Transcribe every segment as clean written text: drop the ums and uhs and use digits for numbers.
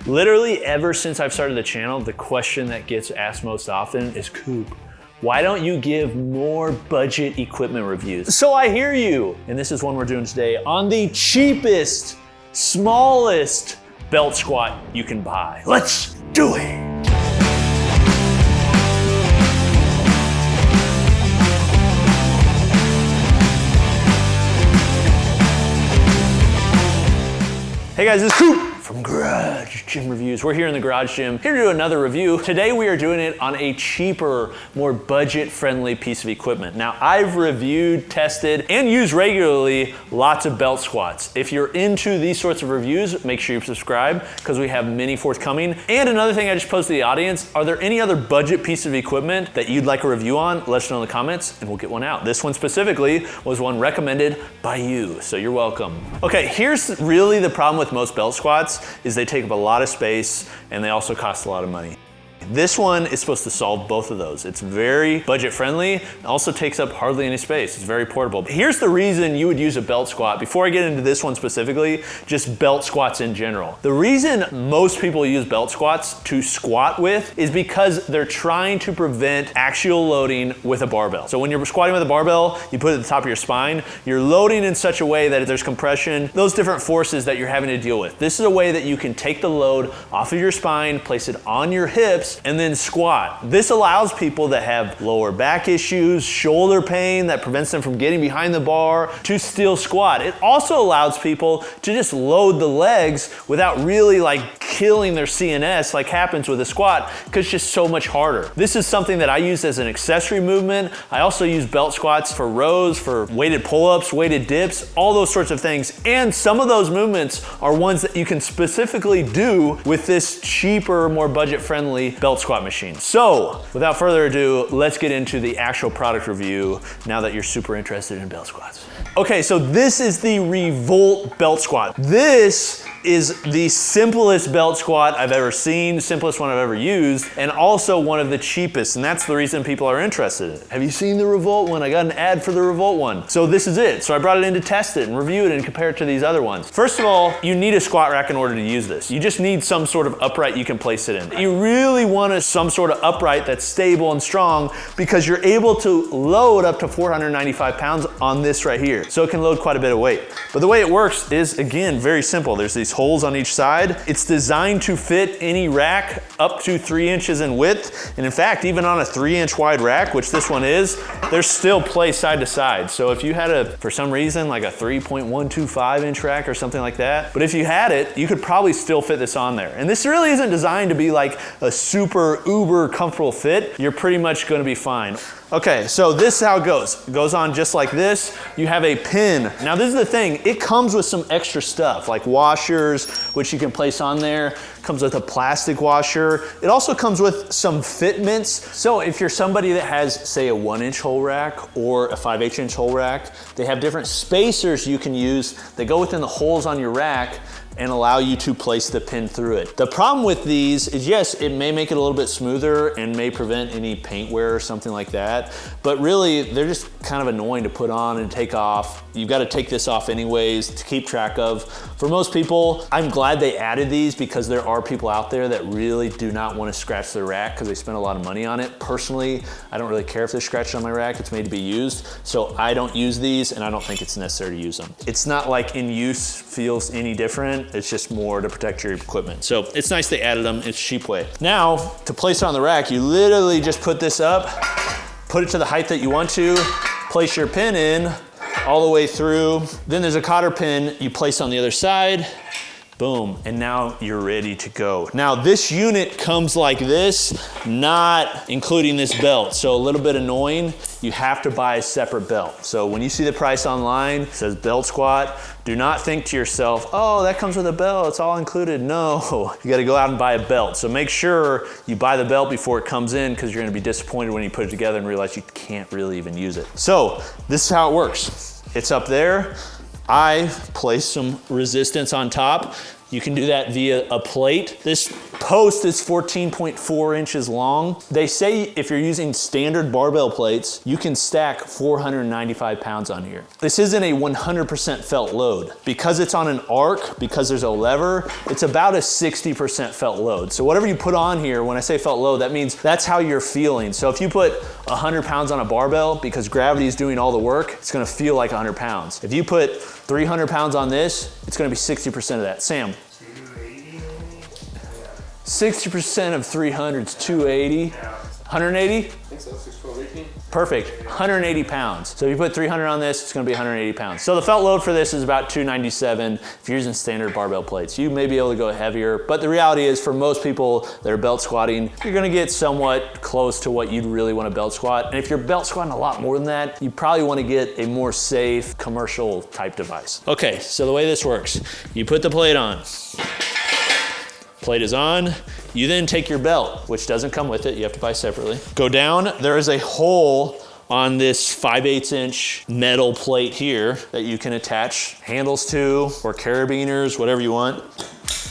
Literally ever since I've started the channel, the question that gets asked most often is, Coop, why don't you give more budget equipment reviews? So I hear you. And this is one we're doing today on the cheapest, smallest belt squat you can buy. Let's do it. Hey guys, this is Coop from Garage Gym Reviews. We're here in the garage gym, here to do another review. Today we are doing it on a cheaper, more budget-friendly piece of equipment. Now, I've reviewed, tested, and used regularly lots of belt squats. If you're into these sorts of reviews, make sure you subscribe because we have many forthcoming. And another thing I just posed to the audience, are there any other budget piece of equipment that you'd like a review on? Let us know in the comments and we'll get one out. This one specifically was one recommended by you, so you're welcome. Okay, here's really the problem with most belt squats is they take up a lot of space and they also cost a lot of money. This one is supposed to solve both of those. It's very budget friendly, and also takes up hardly any space. It's very portable. Here's the reason you would use a belt squat. Before I get into this one specifically, just belt squats in general. The reason most people use belt squats to squat with is because they're trying to prevent axial loading with a barbell. So when you're squatting with a barbell, you put it at the top of your spine, you're loading in such a way that there's compression, those different forces that you're having to deal with. This is a way that you can take the load off of your spine, place it on your hips, and then squat. This allows people that have lower back issues, shoulder pain that prevents them from getting behind the bar to still squat. It also allows people to just load the legs without really like killing their CNS like happens with a squat because it's just so much harder. This is something that I use as an accessory movement. I also use belt squats for rows, for weighted pull-ups, weighted dips, all those sorts of things. And some of those movements are ones that you can specifically do with this cheaper, more budget-friendly belt squat machine. So without further ado, let's get into the actual product review now that you're super interested in belt squats. Okay, so this is the Revolt belt squat. This is the simplest belt squat I've ever seen, simplest one I've ever used, and also one of the cheapest, and that's the reason people are interested in it. Have you seen the Revolt one? I got an ad for the Revolt one. So this is it. So I brought it in to test it and review it and compare it to these other ones. First of all, you need a squat rack in order to use this. You just need some sort of upright you can place it in. You really want some sort of upright that's stable and strong because you're able to load up to 495 pounds on this right here. So it can load quite a bit of weight. But the way it works is, again, very simple. There's these holes on each side. It's designed to fit any rack up to 3 inches in width. And in fact, even on a 3-inch wide rack, which this one is, there's still play side to side. So if you had for some reason, like a 3.125 inch rack or something like that, but if you had it, you could probably still fit this on there. And this really isn't designed to be like a super uber comfortable fit. You're pretty much gonna be fine. Okay, so this is how it goes. It goes on just like this. You have a pin. Now this is the thing, it comes with some extra stuff like washers, which you can place on there. Comes with a plastic washer. It also comes with some fitments. So if you're somebody that has, say, a 1-inch hole rack or a 5/8 hole rack, they have different spacers you can use that go within the holes on your rack and allow you to place the pin through it. The problem with these is, yes, it may make it a little bit smoother and may prevent any paint wear or something like that, but really they're just kind of annoying to put on and take off. You've got to take this off anyways to keep track of. For most people, I'm glad they added these because there are people out there that really do not want to scratch their rack because they spend a lot of money on it. Personally, I don't really care if they're scratched on my rack. It's made to be used, so I don't use these and I don't think it's necessary to use them. It's not like in use feels any different. It's just more to protect your equipment. So it's nice they added them. It's a cheap way. Now, to place it on the rack, you literally just put this up, put it to the height that you want to, place your pin in all the way through. Then there's a cotter pin you place on the other side. Boom, and now you're ready to go. Now this unit comes like this, not including this belt. So a little bit annoying, you have to buy a separate belt. So when you see the price online, it says belt squat, do not think to yourself, oh, that comes with a belt, it's all included. No, you gotta go out and buy a belt. So make sure you buy the belt before it comes in because you're gonna be disappointed when you put it together and realize you can't really even use it. So this is how it works. It's up there. I place some resistance on top. You can do that via a plate. This post is 14.4 inches long. They say if you're using standard barbell plates, you can stack 495 pounds on here. This isn't a 100% felt load. Because it's on an arc, because there's a lever, it's about a 60% felt load. So whatever you put on here, when I say felt load, that means that's how you're feeling. So if you put 100 pounds on a barbell, because gravity is doing all the work, it's gonna feel like 100 pounds. If you put 300 pounds on this, it's gonna be 60% of that. Sam? 60% of 300 is 280. 180? I think so, 612, 18. Perfect, 180 pounds. So if you put 300 on this, it's gonna be 180 pounds. So the felt load for this is about 297 if you're using standard barbell plates. You may be able to go heavier, but the reality is for most people that are belt squatting, you're gonna get somewhat close to what you'd really wanna belt squat. And if you're belt squatting a lot more than that, you probably wanna get a more safe commercial type device. Okay, so the way this works, you put the plate on. Plate is on. You then take your belt, which doesn't come with it, you have to buy separately. Go down, there is a hole on this 5/8 inch metal plate here that you can attach handles to, or carabiners, whatever you want.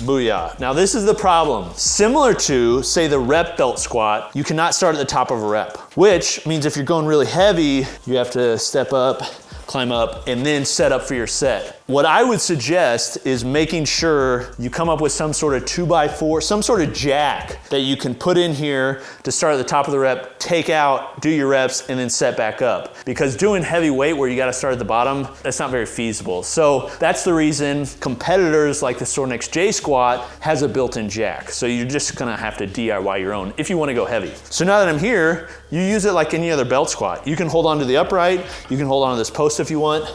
Booyah. Now this is the problem. Similar to, say, the rep belt squat, you cannot start at the top of a rep, which means if you're going really heavy, you have to step up, climb up, and then set up for your set. What I would suggest is making sure you come up with some sort of 2x4, some sort of jack that you can put in here to start at the top of the rep, take out, do your reps, and then set back up. Because doing heavy weight where you gotta start at the bottom, that's not very feasible. So that's the reason competitors like the Sornex J Squat has a built-in jack. So you're just gonna have to DIY your own if you wanna go heavy. So now that I'm here, you use it like any other belt squat. You can hold onto the upright, you can hold onto this post if you want,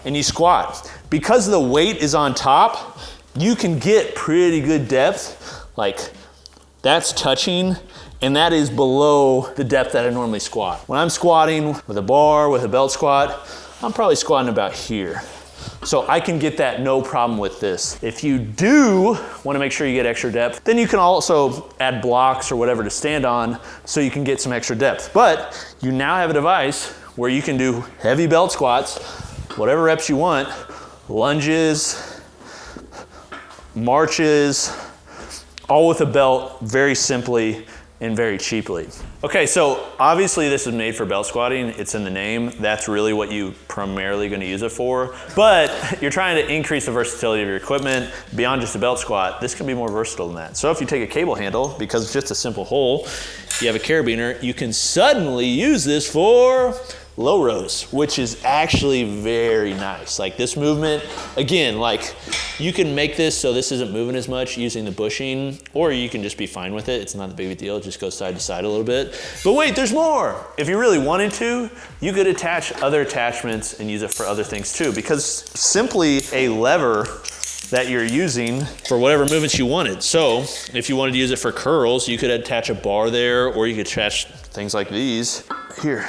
and you squat. Because the weight is on top, you can get pretty good depth. Like, that's touching, and that is below the depth that I normally squat. When I'm squatting with a bar, with a belt squat, I'm probably squatting about here. So I can get that no problem with this. If you do want to make sure you get extra depth, then you can also add blocks or whatever to stand on so you can get some extra depth. But you now have a device where you can do heavy belt squats, whatever reps you want, lunges, marches, all with a belt, very simply and very cheaply. Okay, so obviously this is made for belt squatting. It's in the name. That's really what you primarily gonna use it for. But you're trying to increase the versatility of your equipment beyond just a belt squat. This can be more versatile than that. So if you take a cable handle, because it's just a simple hole, you have a carabiner, you can suddenly use this for low rows, which is actually very nice. Like this movement, again, like you can make this so this isn't moving as much using the bushing, or you can just be fine with it. It's not a big deal, it just goes side to side a little bit. But wait, there's more. If you really wanted to, you could attach other attachments and use it for other things too, because simply a lever that you're using for whatever movements you wanted. So if you wanted to use it for curls, you could attach a bar there, or you could attach things like these here.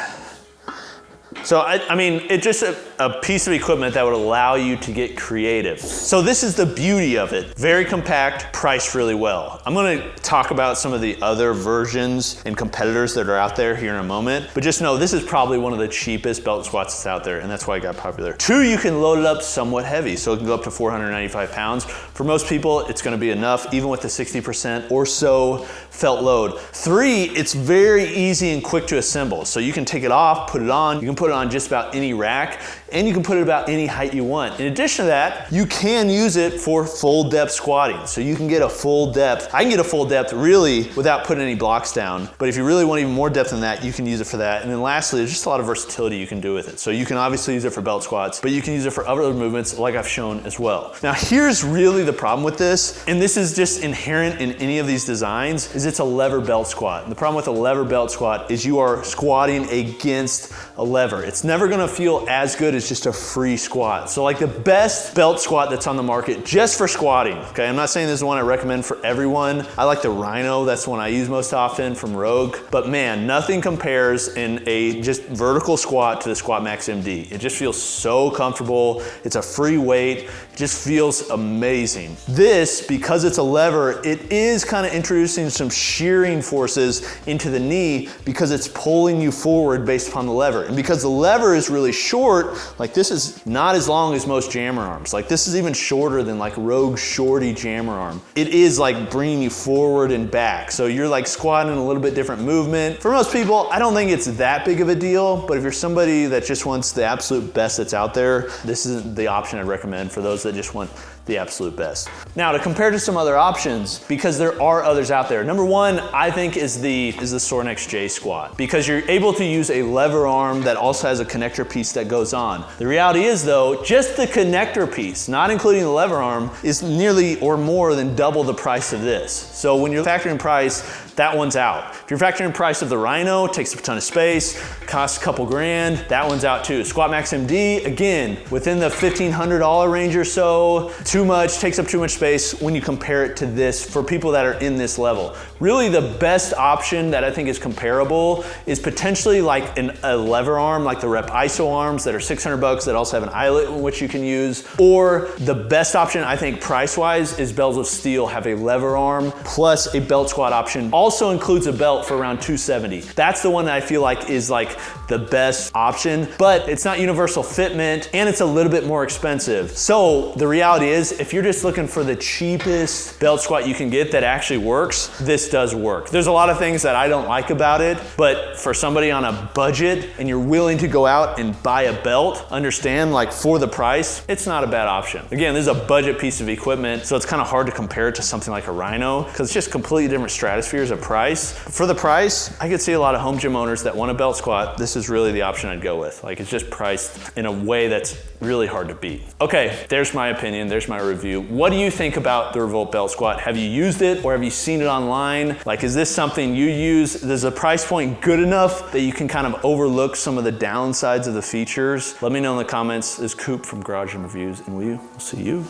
So I mean, it's just a piece of equipment that would allow you to get creative. So this is the beauty of it. Very compact, priced really well. I'm gonna talk about some of the other versions and competitors that are out there here in a moment, but just know this is probably one of the cheapest belt squats that's out there, and that's why it got popular. 2, you can load it up somewhat heavy, so it can go up to 495 pounds. For most people, it's gonna be enough, even with the 60% or so felt load. 3, it's very easy and quick to assemble. So you can take it off, put it on, you can put it on just about any rack, and you can put it about any height you want. In addition to that, you can use it for full depth squatting. So you can get a full depth. I can get a full depth really without putting any blocks down. But if you really want even more depth than that, you can use it for that. And then lastly, there's just a lot of versatility you can do with it. So you can obviously use it for belt squats, but you can use it for other movements like I've shown as well. Now here's really the problem with this, and this is just inherent in any of these designs, is it's a lever belt squat. And the problem with a lever belt squat is you are squatting against a lever. It's never gonna feel as good as just a free squat. So like the best belt squat that's on the market just for squatting, okay? I'm not saying this is one I recommend for everyone. I like the Rhino, that's the one I use most often from Rogue. But man, nothing compares in a just vertical squat to the Squat Max MD. It just feels so comfortable. It's a free weight. just feels amazing. This, because it's a lever, it is kind of introducing some shearing forces into the knee because it's pulling you forward based upon the lever. And because the lever is really short, like this is not as long as most jammer arms. Like this is even shorter than like Rogue Shorty jammer arm. It is like bringing you forward and back. So you're like squatting a little bit different movement. For most people, I don't think it's that big of a deal, but if you're somebody that just wants the absolute best that's out there, this is the option I'd recommend for those that just want the absolute best. Now, to compare to some other options, because there are others out there. Number one, I think is the Sornex J Squat, because you're able to use a lever arm that also has a connector piece that goes on. The reality is though, just the connector piece, not including the lever arm, is nearly or more than double the price of this. So when you're factoring price, that one's out. If you're factoring price of the Rhino, takes up a ton of space, costs a couple grand, that one's out too. Squat Max MD, again, within the $1,500 range or so, too much, takes up too much space when you compare it to this for people that are in this level. Really the best option that I think is comparable is potentially like a lever arm, like the Rep ISO arms that are $600 that also have an eyelet in which you can use. Or the best option I think price-wise is Bells of Steel have a lever arm plus a belt squat option. Also includes a belt for around $270. That's the one that I feel like is like the best option, but it's not universal fitment and it's a little bit more expensive. So the reality is if you're just looking for the cheapest belt squat you can get that actually works, this does work. There's a lot of things that I don't like about it, but for somebody on a budget and you're willing to go out and buy a belt, understand like for the price, it's not a bad option. Again, this is a budget piece of equipment, so it's kind of hard to compare it to something like a Rhino because it's just completely different stratospheres of price. For the price, I could see a lot of home gym owners that want a belt squat. This is really the option I'd go with. Like it's just priced in a way that's really hard to beat. Okay, there's my opinion, there's my review. What do you think about the Revolt belt squat? Have you used it or have you seen it online? Like, is this something you use? Is the price point good enough that you can kind of overlook some of the downsides of the features? Let me know in the comments. This is Coop from Garage Gym Reviews, and we'll see you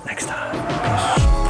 next time. Peace.